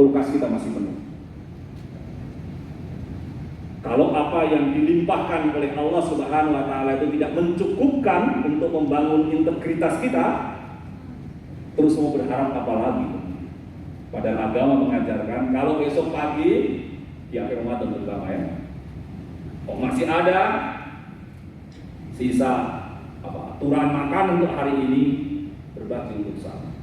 Kulkas kita masih penuh. Kalau apa yang dilimpahkan oleh Allah Subhanahu wa Ta'ala itu tidak mencukupkan untuk membangun integritas kita, terus mau berharap apa lagi? Padahal agama mengajarkan kalau besok pagi di akhir Ramadan terutama ya, masih ada sisa aturan makan untuk hari ini, berbagi untuk sama.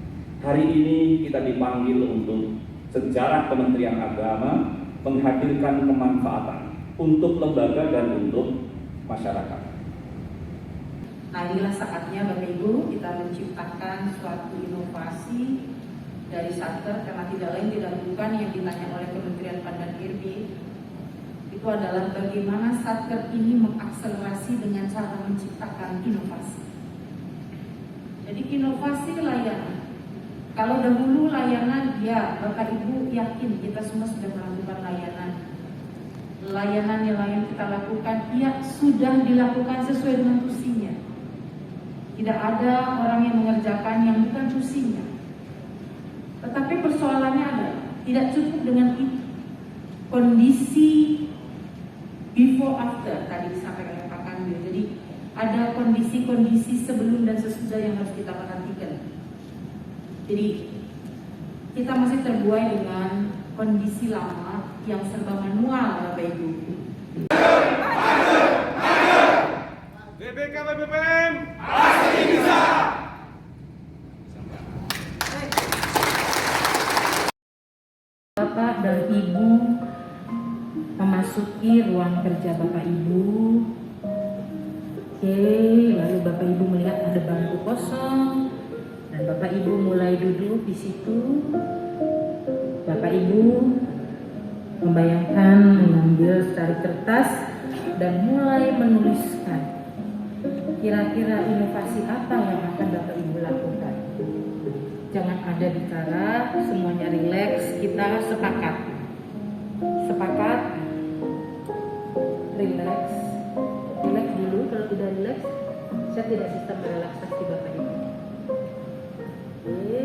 Hari ini kita dipanggil untuk sejarah Kementerian Agama menghadirkan kemanfaatan untuk lembaga dan untuk masyarakat. Nah, inilah saatnya Bapak Ibu kita menciptakan suatu inovasi dari Satker, karena tidak lain tidak bukan yang ditanya oleh Kementerian Pan-dan-RB itu adalah bagaimana Satker ini mengakselerasi dengan cara menciptakan inovasi. Jadi inovasi layanan. Kalau dahulu layanan, ya Bapak Ibu yakin kita semua sudah melakukan layanan. Layanan yang kita lakukan, ya sudah dilakukan sesuai dengan tusinya. Tidak ada orang yang mengerjakan yang bukan tusinya. Tetapi persoalannya adalah tidak cukup dengan itu. Kondisi before after tadi disampaikan oleh Pak Kanwil. Jadi ada kondisi-kondisi sebelum dan sesudah yang harus kita perhatikan. Jadi kita masih terbuai dengan kondisi lama yang serba manual, Bapak Ibu. BPK BPM pasti bisa. Bapak dan Ibu memasuki ruang kerja Bapak Ibu. Oke, lalu Bapak Ibu melihat ada bangku kosong. Dan Bapak Ibu mulai duduk di situ. Bapak Ibu membayangkan mengambil secari kertas dan mulai menuliskan kira-kira inovasi apa yang akan Bapak Ibu lakukan. Jangan ada bicara, semuanya rileks, kita sepakat. Sepakat, rileks. Rileks dulu, kalau tidak rileks, saya tidak bisa merelaksasi Bapak Ibu. Oke.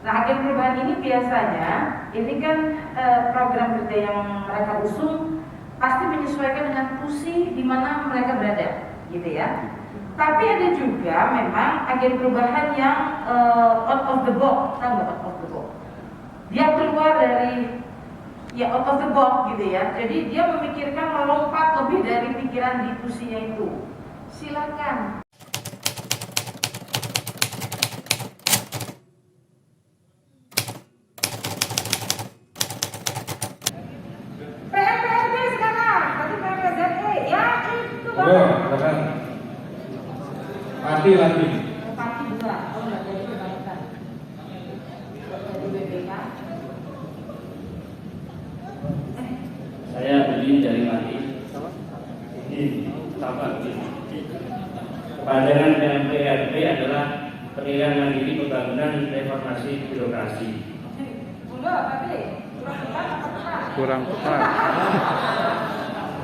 Nah, agen perubahan ini biasanya, ini kan program kerja yang mereka usung pasti menyesuaikan dengan tusi di mana mereka berada, gitu ya. Tapi ada juga memang agen perubahan yang out of the box, tahu nggak out of the box? Dia keluar dari out of the box, gitu ya. Jadi dia memikirkan melompat lebih dari pikiran di tusinya itu. Silakan. Parti lagi. Parti dua, nggak jadi kebanyakan. Jadi BPK. Saya beli dari Mati. Ini sahabat. Pandangan PMPRB adalah penilaian mandiri pembangunan reformasi birokrasi. Kurang tepat.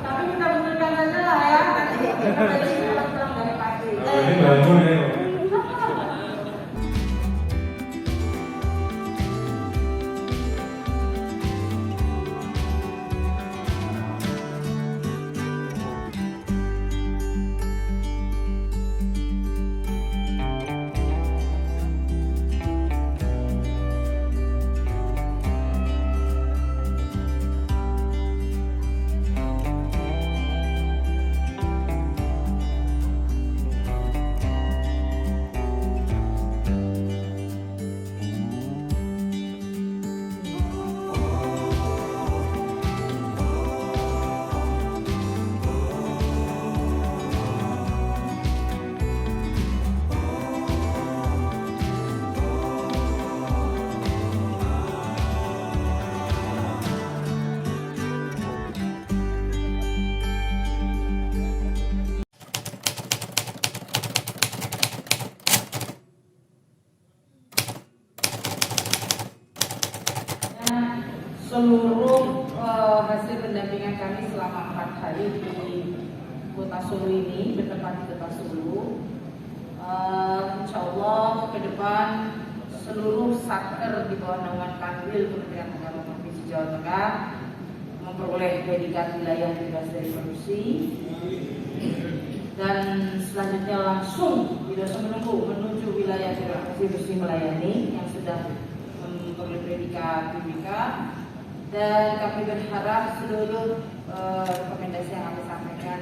Tapi kita buktikan saja lah ya. Ini bangun ya. seluruh hasil pendampingan kami selama 4 hari di Kota Solo ini, bertempat di Kota Solo. Insya Allah ke depan seluruh satker di bawah naungan Kanwil Kementerian Agama Provinsi Jawa Tengah memperoleh predikat wilayah bebas dari korupsi, dan selanjutnya langsung tidak usah menunggu menuju wilayah birokrasi bersih melayani yang sudah memperoleh predikat BPK. Dan kami berharap seluruh rekomendasi yang kami sampaikan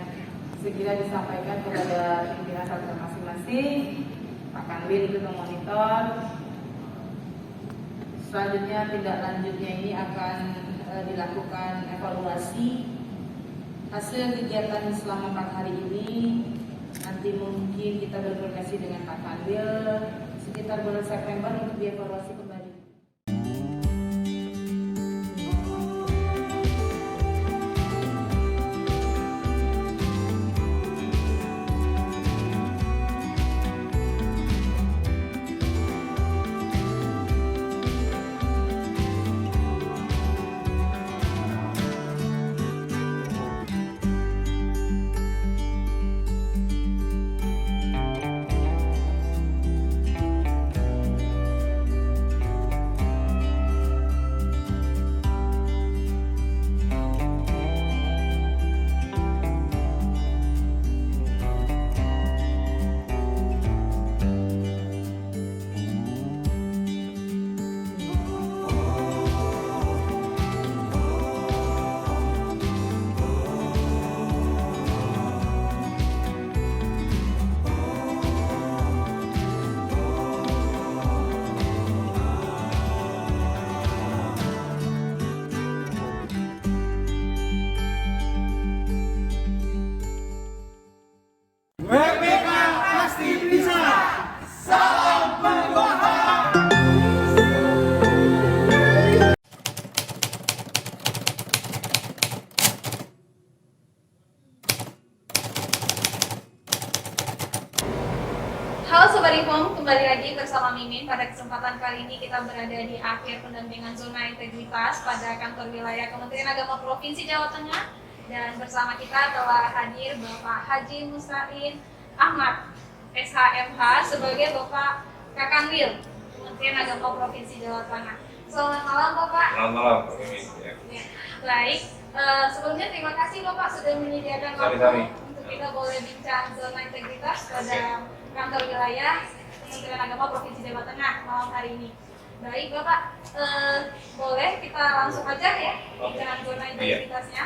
segera disampaikan kepada pimpinan satker masing-masing. Pak Kanwil itu memonitor. Selanjutnya tindak lanjutnya ini akan dilakukan evaluasi hasil kegiatan selama 4 hari ini. Nanti mungkin kita berkoordinasi dengan Pak Kanwil sekitar bulan September untuk dievaluasi kembali. WPK pasti bisa. Salam perubahan. Halo Sobat Inform, kembali lagi bersama Mimin. Pada kesempatan kali ini kita berada di akhir pendampingan zona integritas pada kantor wilayah Kementerian Agama Provinsi Jawa Tengah. Dan bersama kita telah hadir Bapak Haji Mustain Ahmad, SHMH, sebagai Bapak Kakanwil Kementerian Agama Provinsi Jawa Tengah. Selamat malam Bapak. Selamat malam, Pak Mimin. Ya. Baik, sebelumnya terima kasih Bapak sudah menyediakan waktu Sami-sami. untuk kita boleh bincang zona integritas pada kantor wilayah Kementerian Agama Provinsi Jawa Tengah malam hari ini. Baik Bapak, boleh kita langsung aja ya bincang zona integritasnya.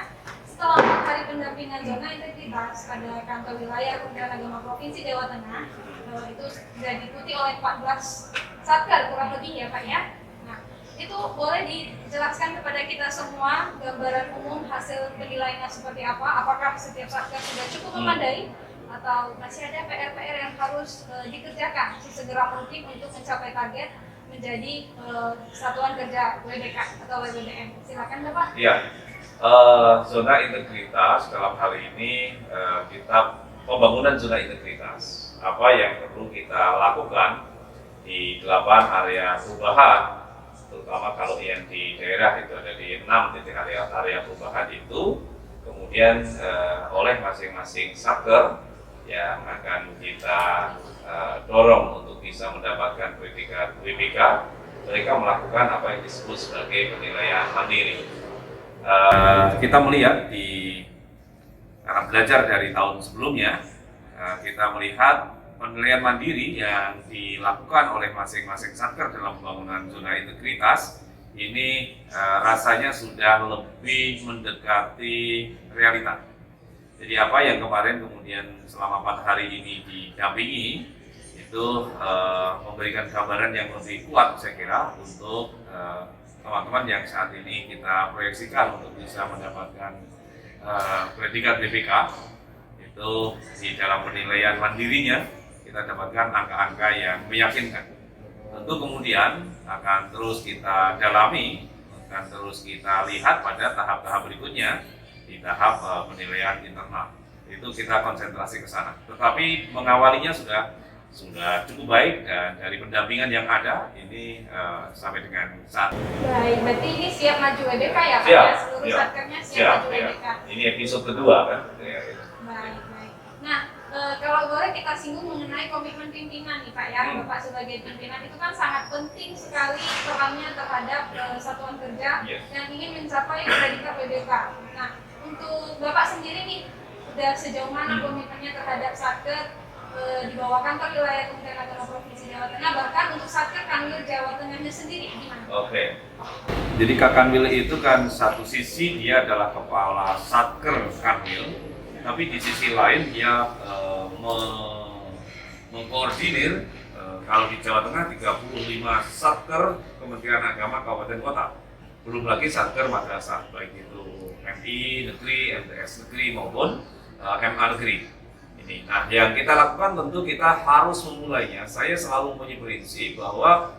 Setelah 4 hari pendampingan zona integritas pada kantor wilayah Kementerian Agama Provinsi Jawa Tengah, itu sudah diikuti oleh 14 satker kurang lebih ya Pak ya. Nah, itu boleh dijelaskan kepada kita semua gambaran umum hasil penilaiannya seperti apa? Apakah setiap satker sudah cukup memadai atau masih ada PR-PR yang harus dikerjakan sesegera mungkin untuk mencapai target menjadi satuan kerja WBK atau WBBM? Silakan Bapak. Iya. Zona integritas dalam hal ini kita pembangunan zona integritas. Apa yang perlu kita lakukan di 8 area perubahan, terutama kalau yang di daerah itu ada di 6 titik area perubahan itu, kemudian oleh masing-masing satker yang akan kita dorong untuk bisa mendapatkan predikat WBK, mereka melakukan apa yang disebut sebagai penilaian mandiri. Kita melihat karena belajar dari tahun sebelumnya, kita melihat penilaian mandiri yang dilakukan oleh masing-masing satker dalam pembangunan zona integritas ini rasanya sudah lebih mendekati realita. Jadi apa yang kemarin kemudian selama 4 hari ini didampingi itu memberikan gambaran yang lebih kuat saya kira untuk teman-teman yang saat ini kita proyeksikan untuk bisa mendapatkan predikat BPK. Itu di dalam penilaian mandirinya kita dapatkan angka-angka yang meyakinkan. Tentu kemudian akan terus kita dalami, akan terus kita lihat pada tahap-tahap berikutnya di tahap penilaian internal. Itu kita konsentrasi ke sana. Tetapi mengawalinya sudah sudah cukup baik, dan dari pendampingan yang ada ini sampai dengan saat Baik, berarti ini siap maju WBK ya Pak Siap, ya? Seluruh siap. satkernya siap maju ya. WBK. Ini episode kedua kan. Baik, baik. Nah, kalau boleh kita singgung mengenai komitmen pimpinan nih Pak ya, Bapak sebagai pimpinan itu kan sangat penting sekali perannya terhadap satuan kerja Yes. yang ingin mencapai predikat WBK. Nah, untuk Bapak sendiri nih, udah sejauh mana komitmennya terhadap satker di bawah kantor wilayah Kementerian Agama Provinsi Jawa Tengah, bahkan untuk satker Kanwil Jawa Tengahnya sendiri gimana? Oke. Jadi Kakanwil itu kan satu sisi dia adalah kepala satker Kanwil, tapi di sisi lain dia mengkoordinir kalau di Jawa Tengah 35 satker Kementerian Agama Kabupaten Kota. Belum lagi satker madrasah, baik itu MI negeri, MTS negeri maupun MA negeri. Nah, yang kita lakukan tentu kita harus memulainya. Saya selalu mempunyai prinsip bahwa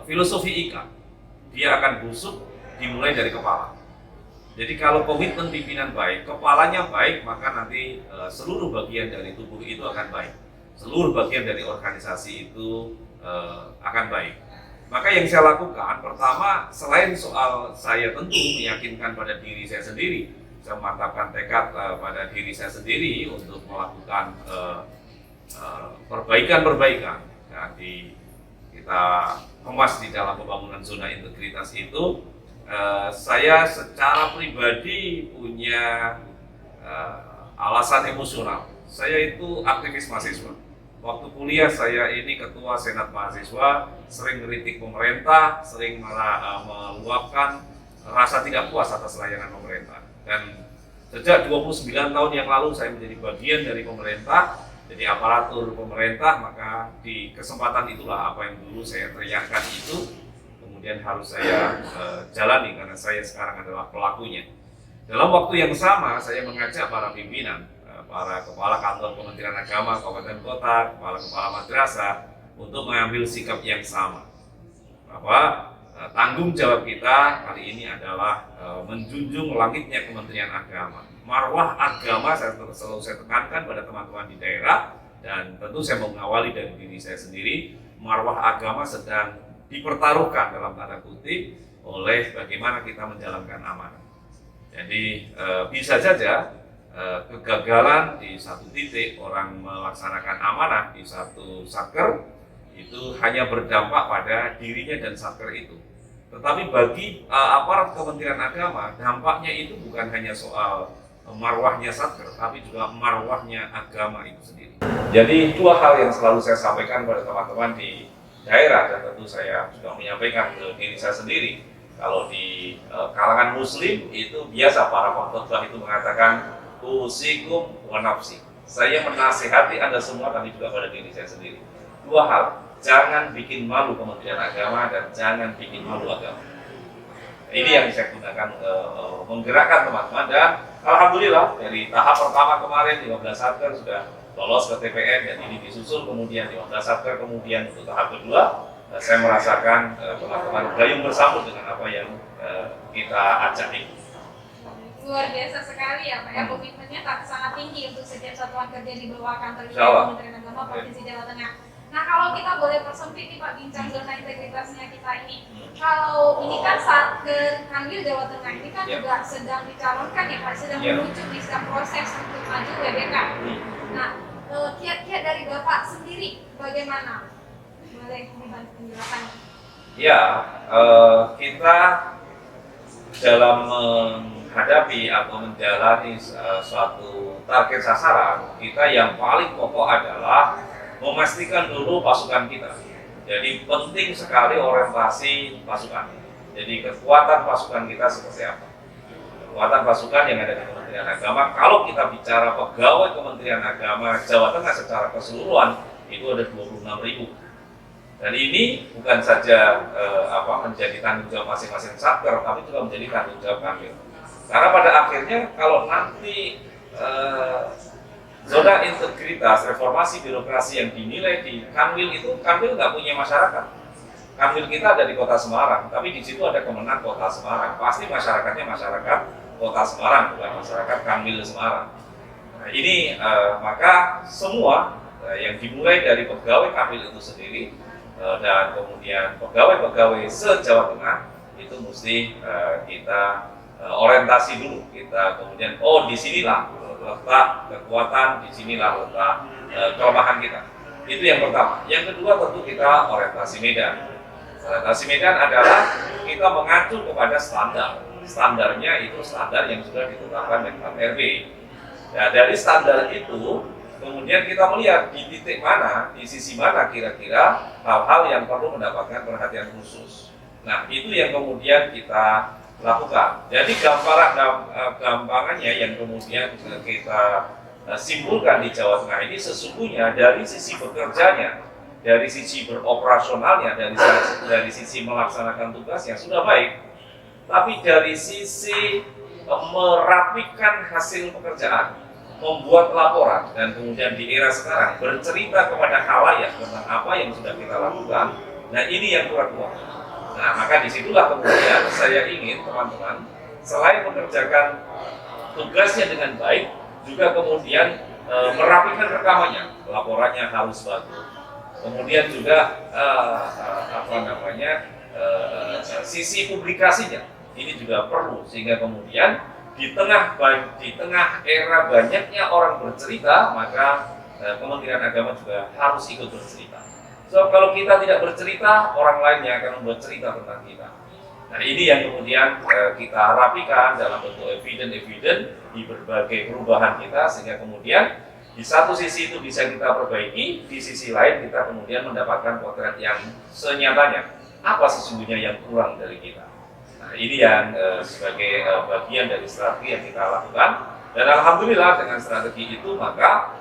filosofi IKA dia akan busuk dimulai dari kepala. Jadi kalau komitmen pimpinan baik, kepalanya baik, maka nanti seluruh bagian dari tubuh itu akan baik. Seluruh bagian dari organisasi itu akan baik. Maka yang saya lakukan, pertama, selain soal saya tentu meyakinkan pada diri saya sendiri, saya memantapkan tekad pada diri saya sendiri untuk melakukan perbaikan-perbaikan. Nah, kita kemas di dalam pembangunan zona integritas itu, saya secara pribadi punya alasan emosional. Saya itu aktivis mahasiswa. Waktu kuliah saya ini ketua senat mahasiswa, sering kritik pemerintah, sering meluapkan rasa tidak puas atas layanan pemerintah. Dan sejak 29 tahun yang lalu saya menjadi bagian dari pemerintah, jadi aparatur pemerintah, maka di kesempatan itulah apa yang dulu saya teriakkan itu kemudian harus saya jalani karena saya sekarang adalah pelakunya. Dalam waktu yang sama saya mengajak para pimpinan, para kepala kantor Kementerian Agama Kabupaten Kota, kepala madrasah untuk mengambil sikap yang sama. Bahwa tanggung jawab kita kali ini adalah menjunjung langitnya Kementerian Agama. Marwah agama selalu saya tekankan pada teman-teman di daerah, dan tentu saya mengawali dari diri saya sendiri. Marwah agama sedang dipertaruhkan dalam tanda kutip oleh bagaimana kita menjalankan amanah. Jadi bisa saja kegagalan di satu titik orang melaksanakan amanah di satu satker itu hanya berdampak pada dirinya dan satker itu. Tetapi bagi aparat Kementerian Agama, dampaknya itu bukan hanya soal marwahnya satker, tapi juga marwahnya agama itu sendiri. Jadi dua hal yang selalu saya sampaikan pada teman-teman di daerah, dan tentu saya juga menyampaikan ke diri saya sendiri. Kalau di kalangan Muslim itu biasa para pengkhotbah itu mengatakan usikum wa nafsi. Saya menasihati Anda semua, tapi juga pada diri saya sendiri. Dua hal. Jangan bikin malu Kementerian Agama dan jangan bikin malu agama. Ini yang saya gunakan menggerakkan teman-teman, dan alhamdulillah dari tahap pertama kemarin 15 satker sudah lolos ke TPN, dan ini disusul kemudian 15 satker, kemudian untuk tahap kedua saya merasakan teman-teman gayung bersambut dengan apa yang kita ajak ini. Luar biasa sekali ya Pak ya, komitmennya sangat tinggi untuk setiap satuan kerja di bawah kantor wilayah Kementerian Agama Provinsi Jawa Tengah. Nah, kalau kita boleh persempit nih Pak, bincang zona integritasnya kita ini. Kalau ini kan saat ke Kanwil Jawa Tengah ini kan juga sedang dicalonkan ya Pak, sedang menuju di proses untuk maju WBK. Nah, kiat-kiat dari Bapak sendiri bagaimana? Boleh dibantu penjelasannya? Ya, kita dalam menghadapi atau menjalani suatu target sasaran, kita yang paling pokok adalah memastikan dulu pasukan kita. Jadi penting sekali orientasi pasukan. Jadi kekuatan pasukan kita seperti apa? Kekuatan pasukan yang ada di Kementerian Agama, kalau kita bicara pegawai Kementerian Agama Jawa Tengah secara keseluruhan itu ada 26.000. Dan ini bukan saja menjadi tanggung jawab masing-masing satker, tapi juga menjadi tanggung jawab Kanwil. Karena pada akhirnya kalau nanti zona integritas, reformasi birokrasi yang dinilai di Kanwil itu, Kanwil nggak punya masyarakat. Kanwil kita ada di Kota Semarang, tapi di situ ada Kemenang Kota Semarang. Pasti masyarakatnya masyarakat Kota Semarang, bukan masyarakat Kanwil Semarang. Nah, ini maka semua yang dimulai dari pegawai Kamil itu sendiri dan kemudian pegawai-pegawai se-Jawa Tengah itu mesti kita orientasi dulu, kita kemudian disinilah letak kekuatan, disinilah letak kelemahan kita. Itu yang pertama. Yang kedua tentu kita orientasi medan. Orientasi medan adalah kita mengacu kepada standar. Standarnya itu standar yang sudah ditetapkan Menpan RB. Nah, dari standar itu kemudian kita melihat di titik mana, di sisi mana kira-kira hal-hal yang perlu mendapatkan perhatian khusus. Nah, itu yang kemudian kita lakukan. Jadi gampangannya yang kemudian kita simpulkan di Jawa Tengah ini sesungguhnya dari sisi bekerjanya, dari sisi beroperasionalnya, dari sisi melaksanakan tugasnya sudah baik. Tapi dari sisi merapikan hasil pekerjaan, membuat laporan, dan kemudian di era sekarang bercerita kepada khalayak tentang apa yang sudah kita lakukan. Nah, ini yang kurang. Nah, maka disitulah kemudian saya ingin teman-teman selain mengerjakan tugasnya dengan baik, juga kemudian merapikan rekamannya, laporannya harus bagus. Kemudian juga sisi publikasinya ini juga perlu, sehingga kemudian di tengah era banyaknya orang bercerita, maka Kementerian Agama juga harus ikut bercerita. So, kalau kita tidak bercerita, orang lain yang akan membuat cerita tentang kita. Nah, ini yang kemudian kita rapikan dalam bentuk eviden di berbagai perubahan kita, sehingga kemudian di satu sisi itu bisa kita perbaiki, di sisi lain kita kemudian mendapatkan potret yang senyatanya apa sesungguhnya yang kurang dari kita. Nah, ini yang sebagai bagian dari strategi yang kita lakukan, dan alhamdulillah dengan strategi itu maka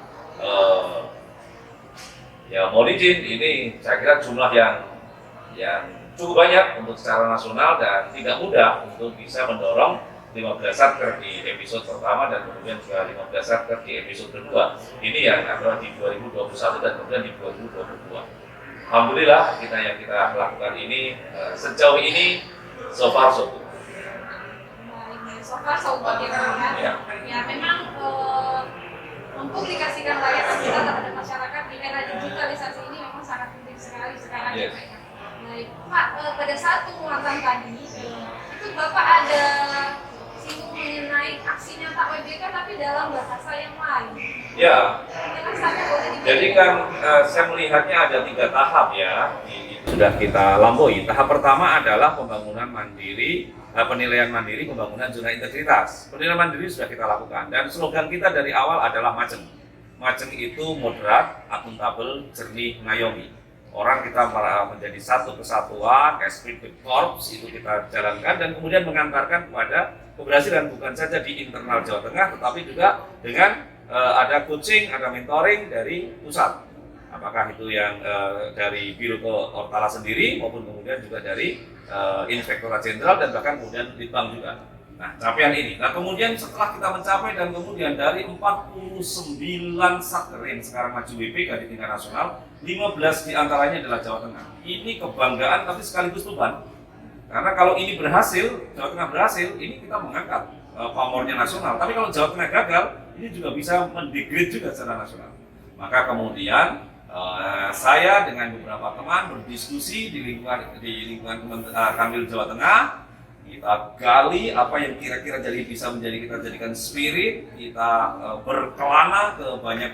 ya mohon izin, ini saya kira jumlah yang cukup banyak untuk secara nasional dan tidak mudah untuk bisa mendorong 15 satker di episode pertama dan kemudian juga 15 satker di episode kedua. Ini yang adalah di 2021 dan kemudian di 2022. Alhamdulillah yang kita lakukan ini sejauh ini so far so good. So far so good ya. Ya memang mempublikasikan layanan kita kepada masyarakat di era digitalisasi ini memang sangat penting sekali sekarang. Yes. Baik, Pak, pada saat penguatan tadi itu Bapak ada singgung mengenai aksi nyata WBK tapi dalam bahasa yang lain. Ya. Penjelasannya boleh diberikan? Jadi kan saya melihatnya ada 3 tahap ya. Sudah kita lampaui. Tahap pertama adalah pembangunan mandiri, penilaian mandiri, pembangunan zona integritas. Penilaian mandiri sudah kita lakukan dan slogan kita dari awal adalah Macem. Macem itu moderat, akuntabel, jernih, ngayomi. Orang kita menjadi satu kesatuan, esprit de corps itu kita jalankan dan kemudian mengantarkan kepada keberhasilan bukan saja di internal Jawa Tengah, tetapi juga dengan ada coaching, ada mentoring dari pusat. Apakah itu yang dari Biro Kortala sendiri maupun kemudian juga dari Inspektorat Jenderal dan bahkan kemudian Litbang juga. Nah, capaian ini. Nah, kemudian setelah kita mencapai dan kemudian dari 49 satker yang sekarang maju WBK di tingkat nasional, 15 diantaranya adalah Jawa Tengah. Ini kebanggaan tapi sekaligus beban. Karena kalau ini berhasil, Jawa Tengah berhasil, ini kita mengangkat pamornya nasional. Tapi kalau Jawa Tengah gagal, ini juga bisa mendegrade juga secara nasional. Maka kemudian saya dengan beberapa teman berdiskusi di lingkungan Kamil Jawa Tengah. Kita gali apa yang kira-kira bisa kita jadikan spirit, kita berkelana ke banyak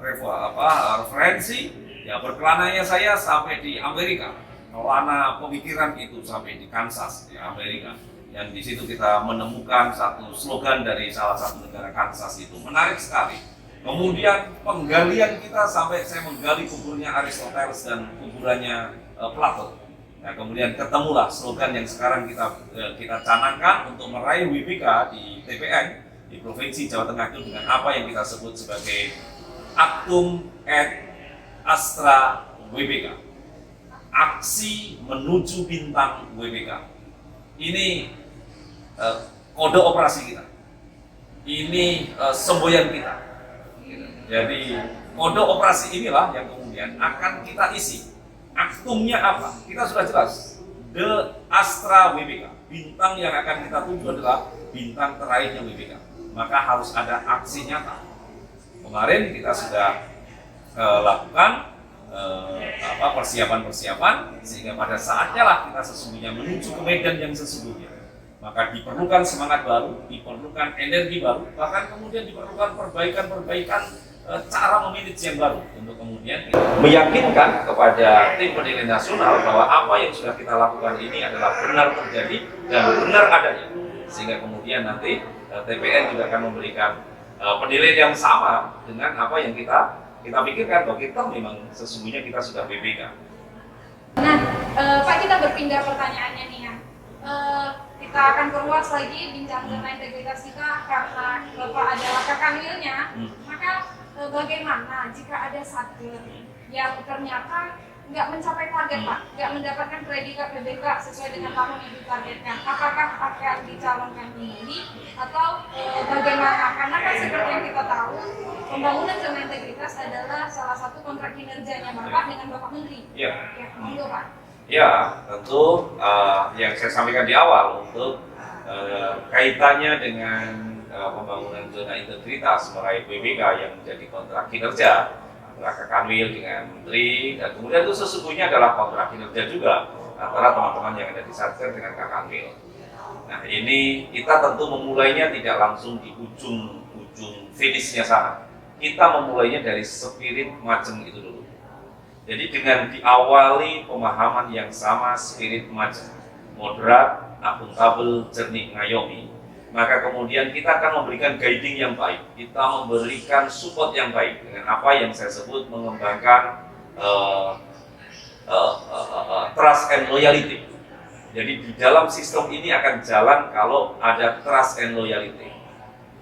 referensi. Ya, berkelananya saya sampai di Amerika, kelana pemikiran itu sampai di Kansas di Amerika. Yang di situ kita menemukan satu slogan dari salah satu negara Kansas itu menarik sekali. Kemudian penggalian kita sampai saya menggali kuburnya Aristoteles dan kuburannya Plato. Nah, kemudian ketemulah slogan yang sekarang kita canangkan untuk meraih WBK di TPN di Provinsi Jawa Tengah itu dengan apa yang kita sebut sebagai Actum et Astra WBK. Aksi menuju bintang WBK. Ini kode operasi kita. Ini semboyan kita. Jadi kode operasi inilah yang kemudian akan kita isi. Aktumnya apa? Kita sudah jelas. The Astra WBK. Bintang yang akan kita tuju adalah bintang terakhirnya WBK. Maka harus ada aksi nyata. kemarin kita sudah lakukan persiapan-persiapan sehingga pada saatnya lah kita sesungguhnya menuju ke medan yang sesungguhnya. Maka diperlukan semangat baru, diperlukan energi baru, bahkan kemudian diperlukan perbaikan-perbaikan cara memanage yang baru untuk kemudian meyakinkan kepada tim penilai nasional bahwa apa yang sudah kita lakukan ini adalah benar terjadi dan benar adanya, sehingga kemudian nanti TPN juga akan memberikan penilaian yang sama dengan apa yang kita pikirkan bahwa kita memang sesungguhnya kita sudah BPK. Nah, Pak, kita berpindah pertanyaannya nih ya. Kita akan perluas lagi bincang zona integritas kita karena Bapak adalah kakanwilnya. Maka bagaimana jika ada satker yang ternyata nggak mencapai target, Pak, nggak mendapatkan predikat PBK sesuai dengan tahun yang ditargetkan, apakah akan dicalonkan kembali atau bagaimana? Karena kan seperti yang kita tahu, pembangunan zona integritas adalah salah satu kontrak kinerjanya Bapak dengan Bapak Menteri. Iya. Ya, monggo Pak. Ya, tentu yang saya sampaikan di awal untuk kaitannya dengan pembangunan zona integritas meraih PBK yang menjadi kontrak kinerja antara Kakanwil dengan Menteri, dan kemudian itu sesungguhnya adalah kontrak kinerja juga antara teman-teman yang ada di Satker dengan Kakanwil. Nah, ini kita tentu memulainya tidak langsung di ujung finishnya sana. Kita memulainya dari spirit macem itu dulu. Jadi dengan diawali pemahaman yang sama, spirit macem, moderat, akuntabel, jernih, ngayomi, maka kemudian kita akan memberikan guiding yang baik, kita memberikan support yang baik dengan apa yang saya sebut mengembangkan trust and loyalty. Jadi di dalam sistem ini akan jalan kalau ada trust and loyalty.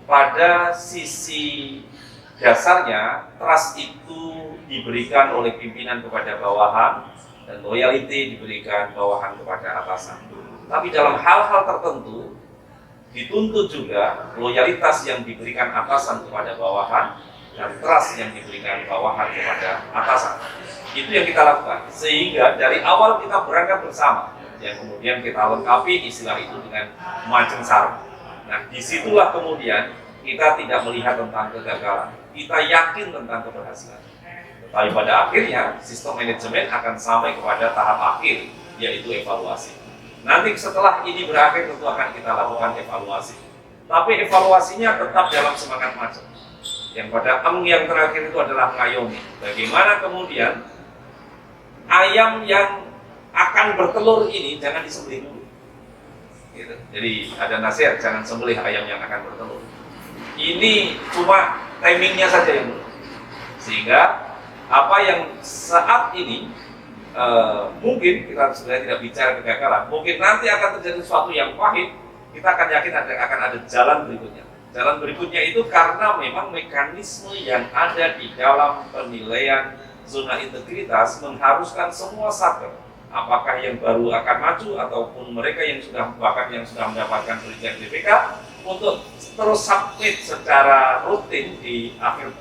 Pada sisi dasarnya, trust itu diberikan oleh pimpinan kepada bawahan dan loyalty diberikan bawahan kepada atasan. Tapi dalam hal-hal tertentu dituntut juga loyalitas yang diberikan atasan kepada bawahan dan trust yang diberikan bawahan kepada atasan. Itu yang kita lakukan, sehingga dari awal kita berangkat bersama, yang kemudian kita lengkapi istilah itu dengan macem sarung. Nah, disitulah kemudian kita tidak melihat tentang kegagalan, kita yakin tentang keberhasilan. Tapi pada akhirnya sistem manajemen akan sampai kepada tahap akhir, yaitu evaluasi. Nanti setelah ini berakhir tentu akan kita lakukan evaluasi. Tapi evaluasinya tetap dalam semangat macam. Yang pada yang terakhir itu adalah ngayomi. Bagaimana kemudian ayam yang akan bertelur ini jangan disembelih dulu. Gitu. Jadi ada nasihat, jangan sembelih ayam yang akan bertelur. Ini cuma timingnya saja yang dulu. Sehingga apa yang saat ini mungkin kita sebenarnya tidak bicara kegagalan, mungkin nanti akan terjadi sesuatu yang pahit, kita akan yakin akan ada jalan berikutnya. Jalan berikutnya itu karena memang mekanisme yang ada di dalam penilaian zona integritas mengharuskan semua satker, apakah yang baru akan maju ataupun mereka yang sudah mendapatkan predikat BPK, untuk terus submit secara rutin di akhir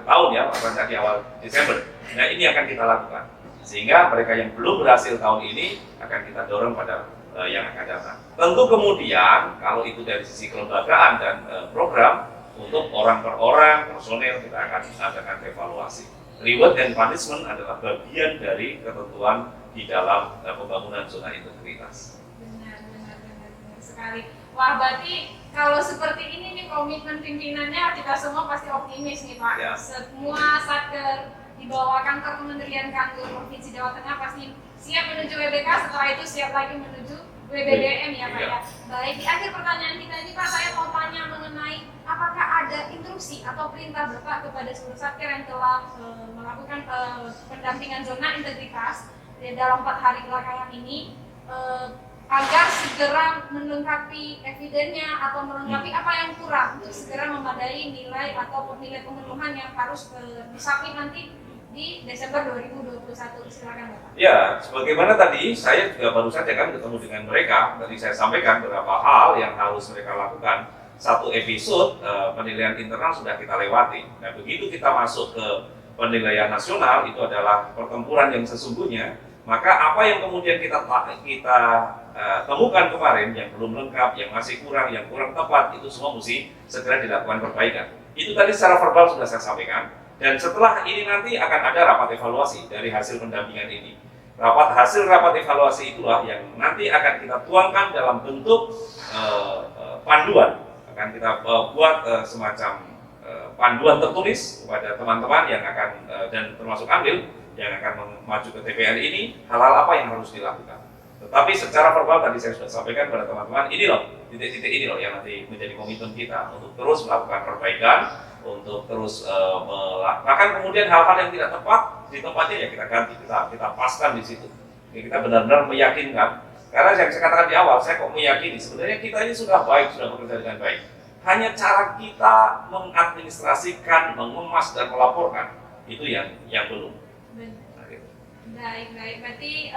tahun ya, bahkan di awal Desember. Nah, ini akan kita lakukan sehingga mereka yang belum berhasil tahun ini akan kita dorong pada yang akan datang. Tentu kemudian kalau itu dari sisi kelembagaan dan program, untuk orang per orang, personel kita akan adakan evaluasi. Reward dan punishment adalah bagian dari ketentuan di dalam pembangunan zona integritas. Benar sekali. Wah, berarti kalau seperti ini nih komitmen pimpinannya, kita semua pasti optimis nih Pak. Ya. Semua satker di bawah kantor Kementerian Kantor Provinsi Jawa Tengah pasti siap menuju WBK, setelah itu siap lagi menuju WBDM ya Pak ya. Baik, di akhir pertanyaan kita ini Pak, saya mau tanya mengenai apakah ada instruksi atau perintah Bapak kepada seluruh satker yang telah melakukan pendampingan zona integritas dalam 4 hari belakangan ini, agar segera melengkapi evidennya atau melengkapi apa yang kurang untuk segera memadai nilai atau nilai pemenuhan yang harus disubmit nanti di Desember 2021. Silakan Bapak. Ya, sebagaimana tadi saya juga baru saja kan ketemu dengan mereka. Tadi saya sampaikan beberapa hal yang harus mereka lakukan. Satu episode penilaian internal sudah kita lewati. Nah, begitu kita masuk ke penilaian nasional, itu adalah pertempuran yang sesungguhnya. Maka apa yang kemudian kita temukan kemarin yang belum lengkap, yang masih kurang, yang kurang tepat, itu semua mesti segera dilakukan perbaikan. Itu tadi secara verbal sudah saya sampaikan. Dan setelah ini nanti akan ada rapat evaluasi dari hasil pendampingan ini. Hasil rapat evaluasi itulah yang nanti akan kita tuangkan dalam bentuk panduan. Akan kita buat semacam panduan tertulis kepada teman-teman yang akan dan termasuk Amil yang akan maju ke TPR ini, hal-hal apa yang harus dilakukan. Tetapi secara verbal tadi saya sudah sampaikan kepada teman-teman, ini loh, titik-titik ini loh yang nanti menjadi komitmen kita untuk terus melakukan perbaikan, untuk terus bahkan kemudian hal-hal yang tidak tepat di tempatnya ya kita ganti, kita paskan di situ. Jadi kita benar-benar meyakinkan, karena yang saya katakan di awal, saya kok meyakini sebenarnya kita ini sudah baik, sudah bekerja dengan baik. Hanya cara kita mengadministrasikan, mengemas dan melaporkan itu yang belum. Nah, gitu. Baik. Berarti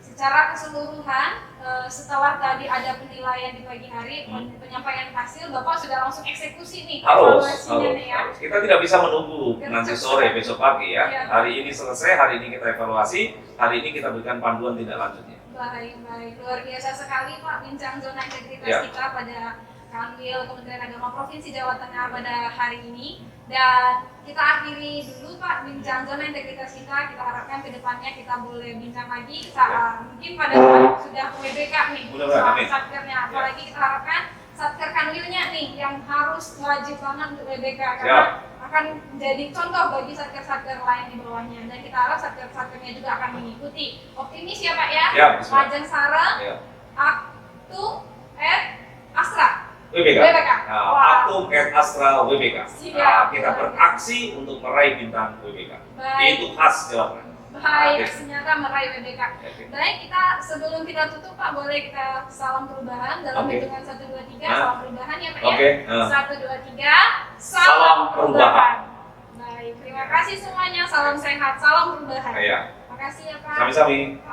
secara keseluruhan setelah tadi ada penilaian di pagi hari, penyampaian hasil, Bapak sudah langsung eksekusi nih evaluasinya nih ya. Harus. Kita tidak bisa menunggu nanti sore, besok pagi ya. Hari ini selesai, hari ini kita evaluasi, hari ini kita berikan panduan tindak lanjutnya. Baik. Luar biasa sekali Pak bincang zona integritas kita pada Kanwil Kementerian Agama Provinsi Jawa Tengah pada hari ini. Dan kita akhiri dulu Pak bincang zona integritas kita. Kita harapkan ke depannya kita boleh bincang lagi mungkin pada saat sudah WBK nih soal satkernya. Apalagi kita harapkan satker Kanwilnya nih yang harus wajib banget untuk WBK karena akan menjadi contoh bagi satker-satker lain di bawahnya. Dan kita harap satker-satkernya juga akan mengikuti. Optimis ya Pak ya? Lajeng Sareng, Aktu, Astra. WBK. Aktu Astra WBK. Kita beraksi untuk meraih bintang WBK. Itu khas Jawa Tengah. Baik, ternyata meraih WBK. Baik, kita sebelum kita tutup Pak, boleh kita salam perubahan dalam hitungan 1, 2, 3. Salam perubahan ya Pak ya. 1, 2, 3. Salam perubahan. Baik, terima kasih semuanya. Salam sehat, salam perubahan. Terima kasih ya Pak. Sami-sami.